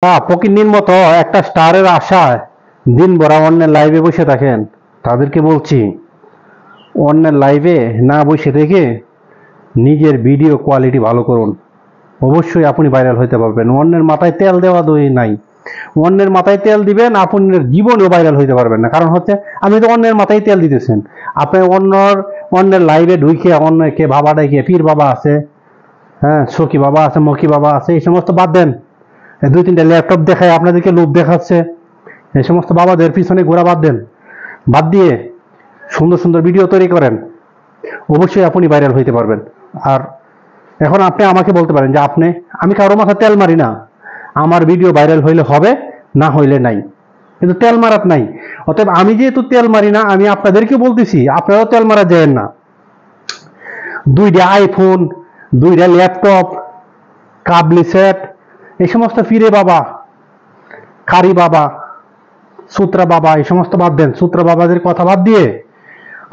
ফকিন্নির মতো একটা স্টারের আশায় দিন ভরা অন্যের লাইভে বসে থাকেন, তাদেরকে বলছি অন্যের লাইভে না বসে থেকে নিজের ভিডিও কোয়ালিটি ভালো করুন। অবশ্যই আপনি ভাইরাল হইতে পারবেন। অন্যের মাথায় তেল দেওয়া দই নাই। অন্যের মাথায় তেল দিবেন, আপনার জীবনেও ভাইরাল হইতে পারবেন না। কারণ হচ্ছে আমি তো অন্যের মাথায় তেল দিতেছেন। আপনি অন্যের লাইভে ঢুকে অন্যকে বাবা ডাইকে, পীর বাবা আছে, হ্যাঁ, সখী বাবা আছে, মকি বাবা আছে, এই সমস্ত বাদ দেন। দুই তিনটা ল্যাপটপ দেখায় আপনাদেরকে লোভ দেখাচ্ছে, এই সমস্ত বাবাদের পিছনে ঘোরা বাদ দেন। বাদ দিয়ে সুন্দর সুন্দর ভিডিও তৈরি করেন, অবশ্যই আপনি ভাইরাল হইতে পারবেন। আর এখন আপনি আমাকে বলতে পারেন যে আমি কারো মাথা তেল মারি না, আমার ভিডিও ভাইরাল হইলে হবে, না হইলে নাই, কিন্তু তেল মারাত নাই। অতএব আমি যেহেতু তেল মারি না, আমি আপনাদেরকে বলতেছি আপনারাও তেল মারা যায় না। দুইটা আইফোন, দুইটা ল্যাপটপ, কাবলি সেট, এই সমস্ত ফিরে বাবা, কারি বাবা, সূত্রা বাবা, এই সমস্ত বাদ দেন। সূত্রা বাবাদের কথা বাদ দিয়ে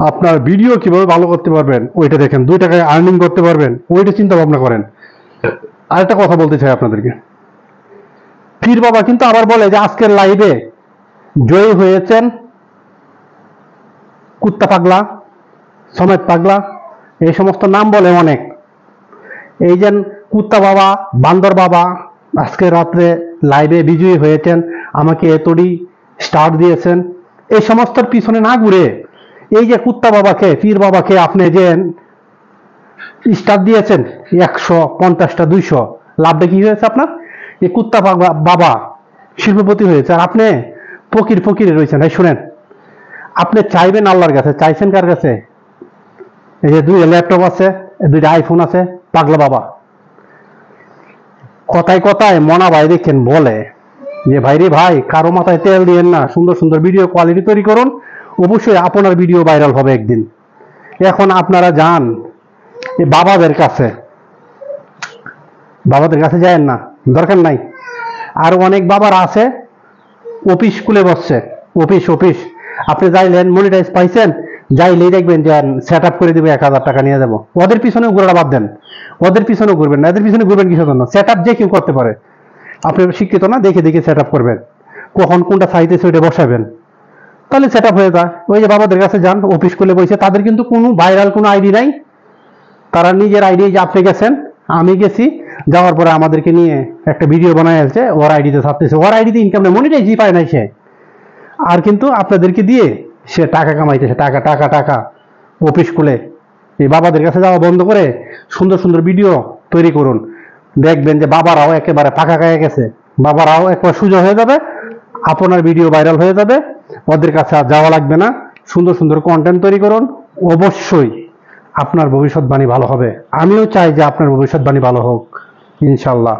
আপনার ভিডিও কিভাবে ভালো করতে পারবেন ওইটা দেখেন, 2 টাকায় আর্নিং করতে পারবেন ওইটা চিন্তা ভাবনা করেন। আরেকটা কথা বলতে চাই আপনাদেরকে, পীর বাবা কিন্তু আবার বলে যে আজকের লাইভে জয়ী হয়েছেন কুত্তা পাগলা, সমেত পাগলা, এই সমস্ত নাম বলে অনেক। এই যে কুত্তা বাবা, বান্দর বাবা আজকে রাত্রে লাইভে বিজয়ী হয়েছেন, আমাকে এতটি স্টার দিয়েছেন, এই সমস্তর পিছনে না ঘুরে এই যে কুত্তা বাবাকে, পীর বাবাকে আপনি যে স্টার দিয়েছেন 150টা 200, লাভটা কি হয়েছে আপনার? এই কুত্তা বাবা শিল্পপতি হয়েছে, আর আপনি ফকিরে রয়েছেন। এই শুনেন, আপনি চাইবেন আল্লাহর কাছে, চাইছেন কার কাছে? এই যে 2 ল্যাপটপ আছে, 2টা আইফোন আছে, পাগলা বাবা। কথায় কথায় মনা ভাই দেখেন বলে যে ভাই রে ভাই, কারো মাথায় তেল দিয়েন না, সুন্দর সুন্দর ভিডিও কোয়ালিটি তৈরি করুন, অবশ্যই আপনার ভিডিও ভাইরাল হবে একদিন। এখন আপনারা যান এই বাবাদের কাছে, বাবাদের কাছে যায়েন না, দরকার নাই। আর অনেক বাবার আছে অফিস খুলে বসছে, অফিস আপনি যাইলেন, মনিটাইজ পাইছেন, যাইলেই দেখবেন যে সেট আপ করে দিবে, 1000 টাকা নিয়ে যাবো। ওদের পিছনে ঘোরাটা বাদ দেন, ওদের পিছনে ঘুরবেন না। এদের পিছনে ঘুরবেন কিসের জন্য? সেট আপ যে কেউ করতে পারে, আপনি শিক্ষিত না, দেখে দেখে সেট আপ করবেন, কখন কোনটা চাইতেছে ওইটা বসাবেন, তাহলে সেট আপ হয়ে যায়। ওই যে বাবাদের কাছে যান, অফিস খুলে বসে, তাদের কিন্তু কোনো ভাইরাল কোনো আইডি নাই, তারা নিজের আইডি, যে আপনি গেছেন, আমি গেছি, যাওয়ার পরে আমাদেরকে নিয়ে একটা ভিডিও বানায় আছে, ওর আইডিতে ছাপতেছে, ওর আইডিতে ইনকাম নেই, মনিটাইজই পায় নাই সে। আর কিন্তু আপনাদেরকে দিয়ে সে টাকা কামাইতেছে, টাকা টাকা টাকা। অফিস খুলে এই বাবাদের কাছে যাওয়া বন্ধ করে সুন্দর সুন্দর ভিডিও তৈরি করুন, দেখবেন যে বাবারাও একেবারে ফাঁকা খায় গেছে, বাবারাও একবার সোজা হয়ে যাবে, আপনার ভিডিও ভাইরাল হয়ে যাবে, ওদের কাছে আর যাওয়া লাগবে না। সুন্দর সুন্দর কন্টেন্ট তৈরি করুন, অবশ্যই আপনার ভবিষ্যৎবাণী ভালো হবে। আমিও চাই যে আপনার ভবিষ্যৎবাণী ভালো হোক, ইনশাল্লাহ।